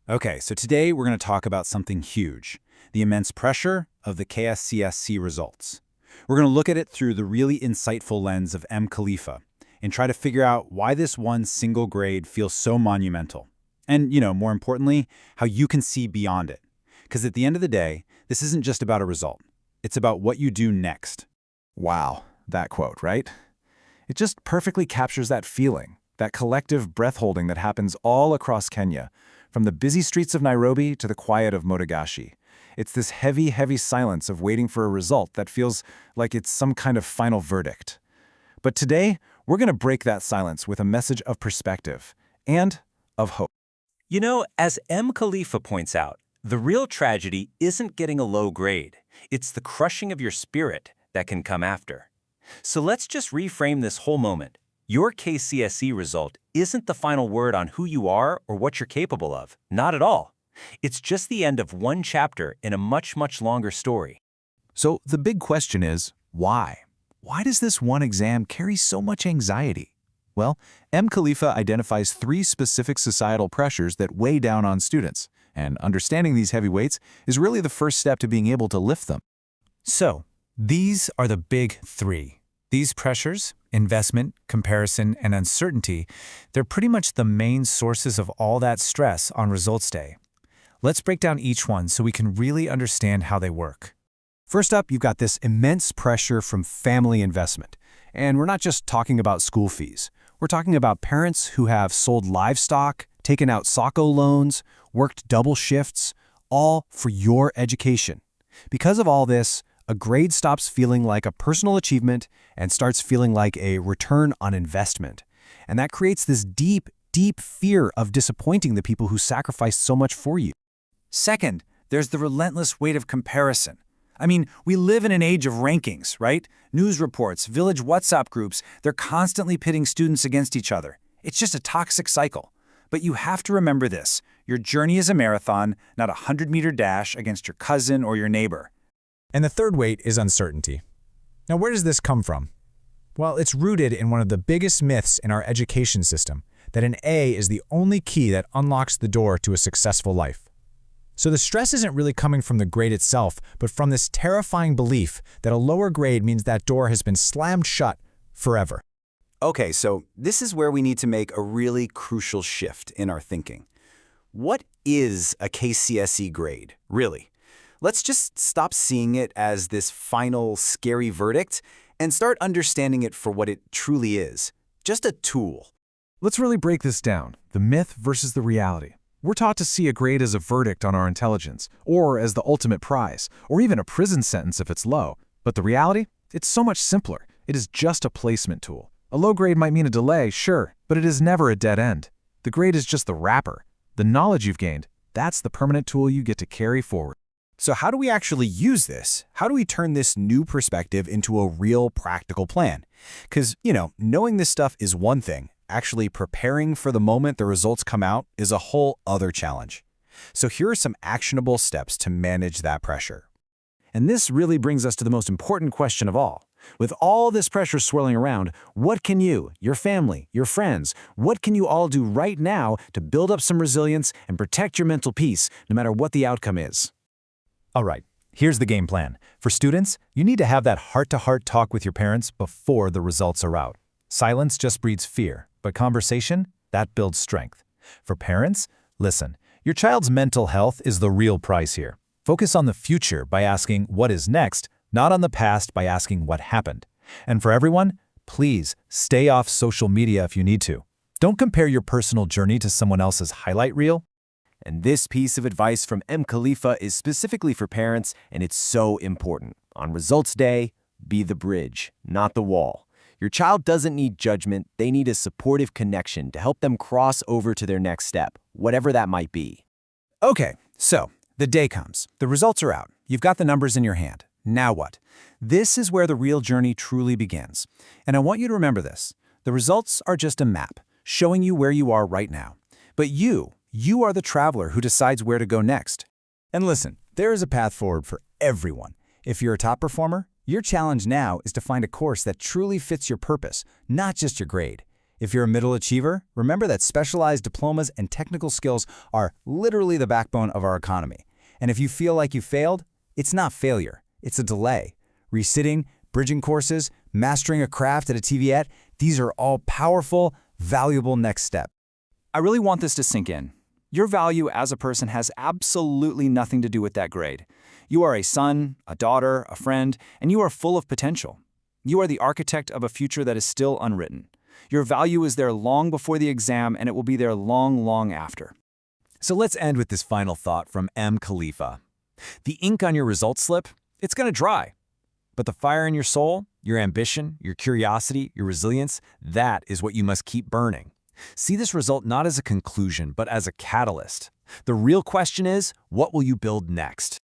Okay, so today we're going to talk about something huge, the immense pressure of the KSCSC results. We're going to look at it through the really insightful lens of M. Khalifa and try to figure out why this one single grade feels so monumental. And, more importantly, how you can see beyond it. Because at the end of the day, this isn't just about a result. It's about what you do next. Wow, that quote, right? It just perfectly captures that feeling, that collective breath-holding that happens all across Kenya, from the busy streets of Nairobi to the quiet of Motogashi. It's this heavy, heavy silence of waiting for a result that feels like it's some kind of final verdict. But today, we're going to break that silence with a message of perspective and of hope. As M. Khalifa points out, the real tragedy isn't getting a low grade. It's the crushing of your spirit that can come after. So let's just reframe this whole moment. Your KCSE result isn't the final word on who you are or what you're capable of. Not at all. It's just the end of one chapter in a much, much longer story. So the big question is, why? Why does this one exam carry so much anxiety? Well, M. Khalifa identifies 3 specific societal pressures that weigh down on students, and understanding these heavy weights is really the first step to being able to lift them. So, these are the big 3. These pressures, investment, comparison, and uncertainty, they're pretty much the main sources of all that stress on results day. Let's break down each one so we can really understand how they work. First up, you've got this immense pressure from family investment. And we're not just talking about school fees. We're talking about parents who have sold livestock, taken out SACO loans, worked double shifts, all for your education. Because of all this, a grade stops feeling like a personal achievement and starts feeling like a return on investment. And that creates this deep, deep fear of disappointing the people who sacrificed so much for you. Second, there's the relentless weight of comparison. I mean, we live in an age of rankings, right? News reports, village WhatsApp groups, they're constantly pitting students against each other. It's just a toxic cycle. But you have to remember this. Your journey is a marathon, not a 100-meter dash against your cousin or your neighbor. And the third weight is uncertainty. Now, where does this come from? Well, it's rooted in one of the biggest myths in our education system, that an A is the only key that unlocks the door to a successful life. So the stress isn't really coming from the grade itself, but from this terrifying belief that a lower grade means that door has been slammed shut forever. Okay, so this is where we need to make a really crucial shift in our thinking. What is a KCSE grade, really? Let's just stop seeing it as this final, scary verdict and start understanding it for what it truly is, just a tool. Let's really break this down, the myth versus the reality. We're taught to see a grade as a verdict on our intelligence, or as the ultimate prize, or even a prison sentence if it's low. But the reality? It's so much simpler. It is just a placement tool. A low grade might mean a delay, sure, but it is never a dead end. The grade is just the wrapper. The knowledge you've gained, that's the permanent tool you get to carry forward. So how do we actually use this? How do we turn this new perspective into a real practical plan? Because, knowing this stuff is one thing. Actually preparing for the moment the results come out is a whole other challenge. So here are some actionable steps to manage that pressure. And this really brings us to the most important question of all. With all this pressure swirling around, what can you, your family, your friends, what can you all do right now to build up some resilience and protect your mental peace, no matter what the outcome is? All right, here's the game plan. For students, you need to have that heart-to-heart talk with your parents before the results are out. Silence just breeds fear, but conversation, that builds strength. For parents, listen, your child's mental health is the real prize here. Focus on the future by asking what is next, not on the past by asking what happened. And for everyone, please stay off social media if you need to. Don't compare your personal journey to someone else's highlight reel. And this piece of advice from M. Khalifa is specifically for parents, and it's so important. On results day, be the bridge, not the wall. Your child doesn't need judgment, they need a supportive connection to help them cross over to their next step, whatever that might be. Okay, so the day comes. The results are out. You've got the numbers in your hand. Now what? This is where the real journey truly begins. And I want you to remember this. The results are just a map, showing you where you are right now. But you are the traveler who decides where to go next. And listen, there is a path forward for everyone. If you're a top performer, your challenge now is to find a course that truly fits your purpose, not just your grade. If you're a middle achiever, remember that specialized diplomas and technical skills are literally the backbone of our economy. And if you feel like you failed, it's not failure, it's a delay. Resitting, bridging courses, mastering a craft at a TVET, these are all powerful, valuable next steps. I really want this to sink in. Your value as a person has absolutely nothing to do with that grade. You are a son, a daughter, a friend, and you are full of potential. You are the architect of a future that is still unwritten. Your value is there long before the exam, and it will be there long, long after. So let's end with this final thought from M. Khalifa. The ink on your results slip, it's going to dry. But the fire in your soul, your ambition, your curiosity, your resilience, that is what you must keep burning. See this result not as a conclusion, but as a catalyst. The real question is, what will you build next?